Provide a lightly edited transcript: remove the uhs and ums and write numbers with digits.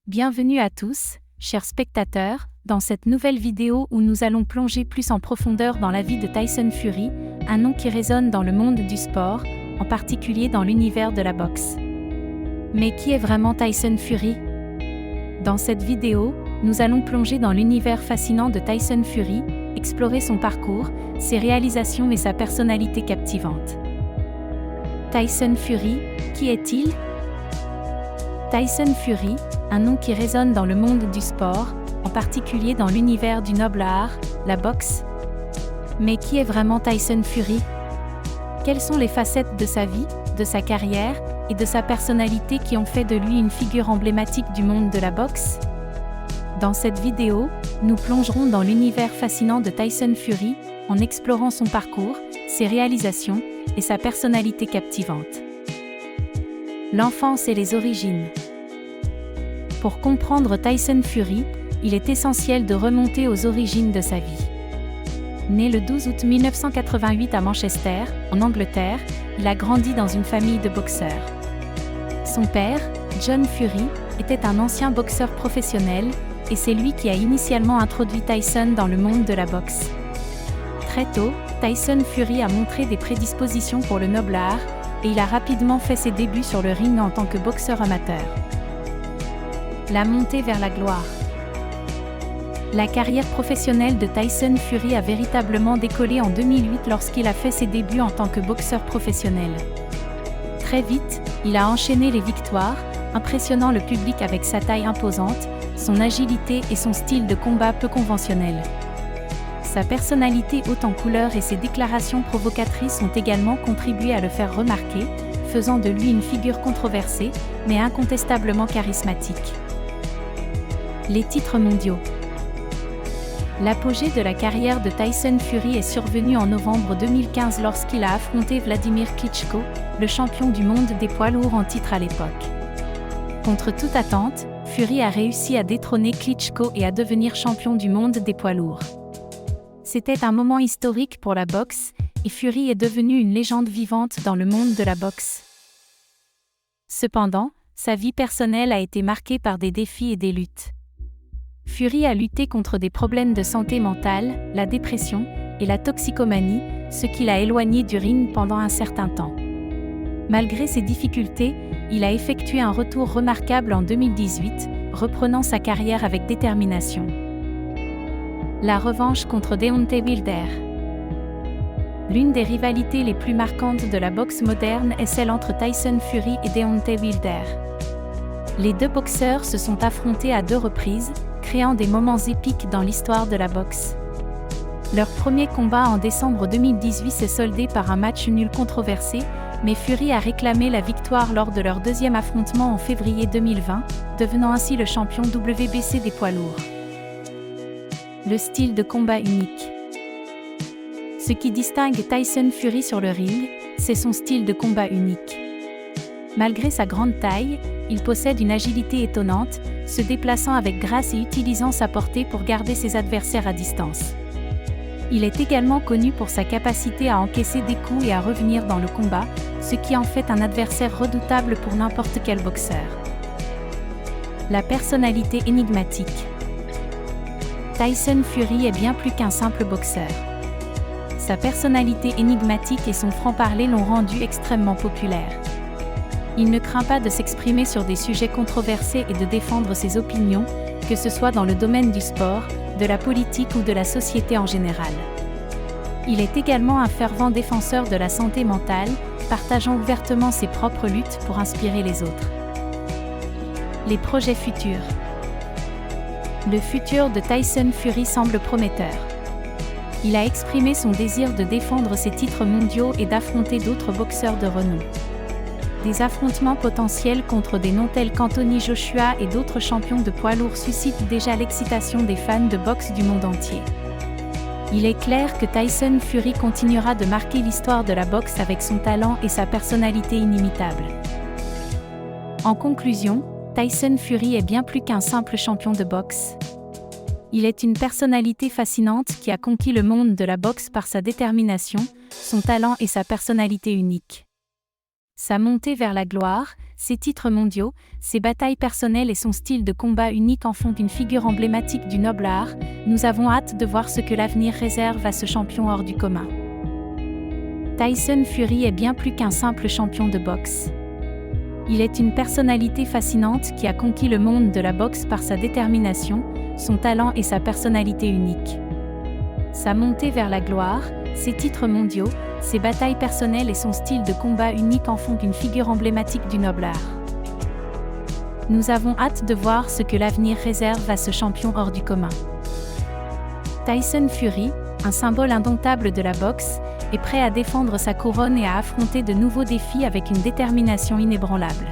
Bienvenue à tous, chers spectateurs, dans cette nouvelle vidéo où nous allons plonger plus en profondeur dans la vie de Tyson Fury, un nom qui résonne dans le monde du sport, en particulier dans l'univers de la boxe. Mais qui est vraiment Tyson Fury? Dans cette vidéo, nous allons plonger dans l'univers fascinant de Tyson Fury, explorer son parcours, ses réalisations et sa personnalité captivante. Tyson Fury, qui est-il? Tyson Fury, un nom qui résonne dans le monde du sport, en particulier dans l'univers du noble art, la boxe. Mais qui est vraiment Tyson Fury? Quelles sont les facettes de sa vie, de sa carrière et de sa personnalité qui ont fait de lui une figure emblématique du monde de la boxe? Dans cette vidéo, nous plongerons dans l'univers fascinant de Tyson Fury, en explorant son parcours, ses réalisations et sa personnalité captivante. L'enfance et les origines. Pour comprendre Tyson Fury, il est essentiel de remonter aux origines de sa vie. Né le 12 août 1988 à Manchester, en Angleterre, il a grandi dans une famille de boxeurs. Son père, John Fury, était un ancien boxeur professionnel, et c'est lui qui a initialement introduit Tyson dans le monde de la boxe. Très tôt, Tyson Fury a montré des prédispositions pour le noble art, et il a rapidement fait ses débuts sur le ring en tant que boxeur amateur. La montée vers la gloire. La carrière professionnelle de Tyson Fury a véritablement décollé en 2008 lorsqu'il a fait ses débuts en tant que boxeur professionnel. Très vite, il a enchaîné les victoires, impressionnant le public avec sa taille imposante, son agilité et son style de combat peu conventionnel. Sa personnalité haute en couleurs et ses déclarations provocatrices ont également contribué à le faire remarquer, faisant de lui une figure controversée, mais incontestablement charismatique. Les titres mondiaux. L'apogée de la carrière de Tyson Fury est survenue en novembre 2015 lorsqu'il a affronté Vladimir Klitschko, le champion du monde des poids lourds en titre à l'époque. Contre toute attente, Fury a réussi à détrôner Klitschko et à devenir champion du monde des poids lourds. C'était un moment historique pour la boxe, et Fury est devenu une légende vivante dans le monde de la boxe. Cependant, sa vie personnelle a été marquée par des défis et des luttes. Fury a lutté contre des problèmes de santé mentale, la dépression et la toxicomanie, ce qui l'a éloigné du ring pendant un certain temps. Malgré ces difficultés, il a effectué un retour remarquable en 2018, reprenant sa carrière avec détermination. La revanche contre Deontay Wilder. L'une des rivalités les plus marquantes de la boxe moderne est celle entre Tyson Fury et Deontay Wilder. Les deux boxeurs se sont affrontés à 2 reprises, créant des moments épiques dans l'histoire de la boxe. Leur premier combat en décembre 2018 s'est soldé par un match nul controversé, mais Fury a réclamé la victoire lors de leur deuxième affrontement en février 2020, devenant ainsi le champion WBC des poids lourds. Le style de combat unique. Ce qui distingue Tyson Fury sur le ring, c'est son style de combat unique. Malgré sa grande taille, il possède une agilité étonnante, se déplaçant avec grâce et utilisant sa portée pour garder ses adversaires à distance. Il est également connu pour sa capacité à encaisser des coups et à revenir dans le combat, ce qui en fait un adversaire redoutable pour n'importe quel boxeur. La personnalité énigmatique. Tyson Fury est bien plus qu'un simple boxeur. Sa personnalité énigmatique et son franc-parler l'ont rendu extrêmement populaire. Il ne craint pas de s'exprimer sur des sujets controversés et de défendre ses opinions, que ce soit dans le domaine du sport, de la politique ou de la société en général. Il est également un fervent défenseur de la santé mentale, partageant ouvertement ses propres luttes pour inspirer les autres. Les projets futurs. Le futur de Tyson Fury semble prometteur. Il a exprimé son désir de défendre ses titres mondiaux et d'affronter d'autres boxeurs de renom. Des affrontements potentiels contre des noms tels qu'Anthony Joshua et d'autres champions de poids lourds suscitent déjà l'excitation des fans de boxe du monde entier. Il est clair que Tyson Fury continuera de marquer l'histoire de la boxe avec son talent et sa personnalité inimitable. En conclusion, Tyson Fury est bien plus qu'un simple champion de boxe. Il est une personnalité fascinante qui a conquis le monde de la boxe par sa détermination, son talent et sa personnalité unique. Sa montée vers la gloire, ses titres mondiaux, ses batailles personnelles et son style de combat unique en font une figure emblématique du noble art. Nous avons hâte de voir ce que l'avenir réserve à ce champion hors du commun. Tyson Fury est bien plus qu'un simple champion de boxe. Il est une personnalité fascinante qui a conquis le monde de la boxe par sa détermination, son talent et sa personnalité unique. Sa montée vers la gloire, ses titres mondiaux, ses batailles personnelles et son style de combat unique en font une figure emblématique du noble art. Nous avons hâte de voir ce que l'avenir réserve à ce champion hors du commun. Tyson Fury, un symbole indomptable de la boxe, est prêt à défendre sa couronne et à affronter de nouveaux défis avec une détermination inébranlable.